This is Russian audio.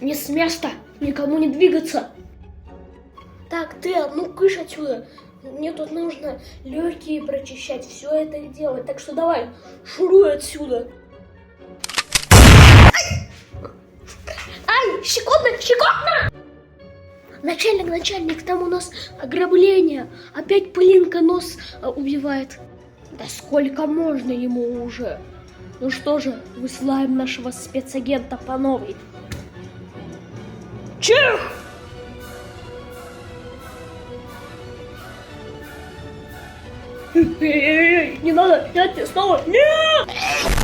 Не с места, никому не двигаться. Так, ты, ну кыш отсюда. Мне тут нужно легкие прочищать, все это делать. Так что давай, шуруй отсюда. Ай, щекотно, щекотно! Начальник, там у нас ограбление. Опять пылинка нос убивает. Да сколько можно ему уже? Ну что же, высылаем нашего спецагента по новой. Чих! Эй, не надо, я тебе снова... Нет!